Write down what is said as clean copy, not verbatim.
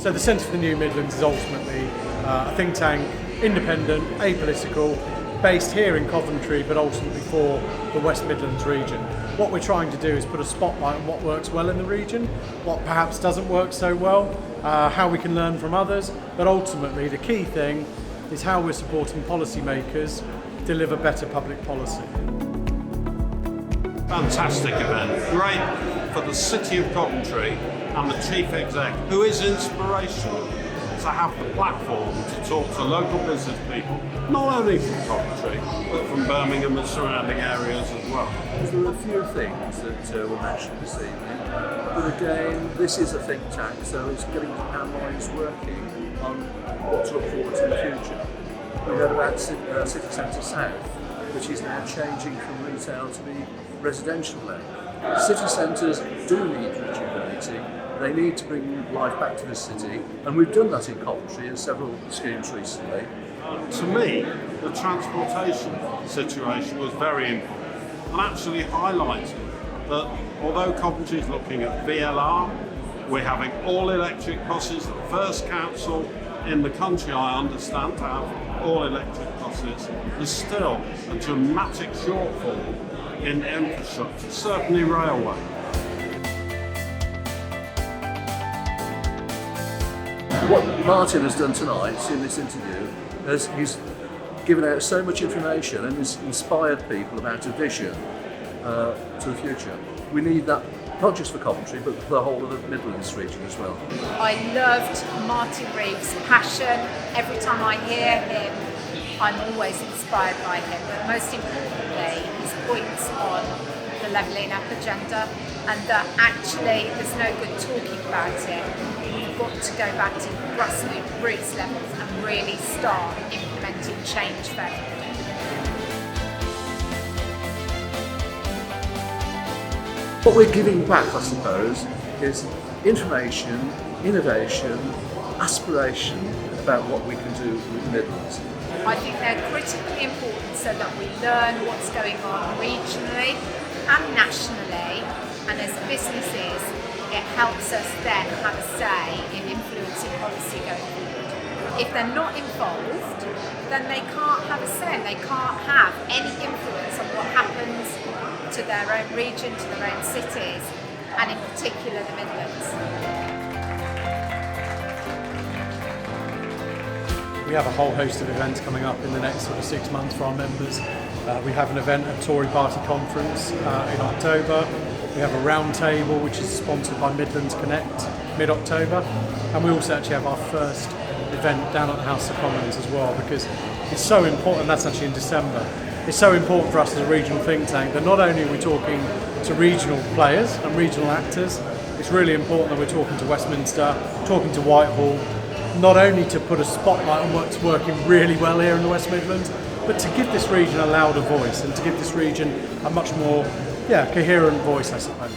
So the Centre for the New Midlands is ultimately a think tank, independent, apolitical, based here in Coventry, but ultimately for the West Midlands region. What we're trying to do is put a spotlight on what works well in the region, what perhaps doesn't work so well, how we can learn from others, but ultimately the key thing is how we're supporting policymakers deliver better public policy. Fantastic event, great for the City of Coventry and the Chief Exec, who is inspirational to have the platform to talk to local business people, not only from Coventry, but from Birmingham and surrounding areas as well. There are a few things that were mentioned this evening, but again, this is a think tank, so it's getting our minds working on what to look forward to in the future. We heard about City Centre South, which is now changing from retail to be residential led. City centres do need rejuvenating. They need to bring life back to the city, and we've done that in Coventry in several schemes recently. To me, the transportation situation was very important and actually highlighted that although Coventry is looking at VLR, we're having all electric buses, the first council in the country, I understand, to have all electric buses. There's still a dramatic shortfall in infrastructure, certainly railway. What Martin has done tonight in this interview is he's given out so much information and has inspired people about a vision to the future. We need that not just for Coventry but for the whole of the Midlands region as well. I loved Martin Reeves' passion. Every time I hear him, I'm always inspired by him, but most importantly his points on the levelling up agenda, and that actually there's no good talking about it. We've got to go back to grassroots levels and really start implementing change there. What we're giving back, I suppose, is information, innovation, aspiration about what we can do with the Midlands. I think they're critically important so that we learn what's going on regionally and nationally, and as businesses it helps us then have a say in influencing policy going forward. If they're not involved, then they can't have a say and they can't have any influence on what happens to their own region, to their own cities, and in particular the Midlands. We have a whole host of events coming up in the next sort of 6 months for our members. We have an event at Tory Party Conference in October. We have a roundtable which is sponsored by Midlands Connect mid-October, and we also actually have our first event down at the House of Commons as well, because it's so important. That's actually in December. It's so important for us as a regional think tank that not only are we talking to regional players and regional actors, it's really important that we're talking to Westminster, talking to Whitehall, not only to put a spotlight on what's working really well here in the West Midlands, but to give this region a louder voice and to give this region a much more coherent voice, I suppose.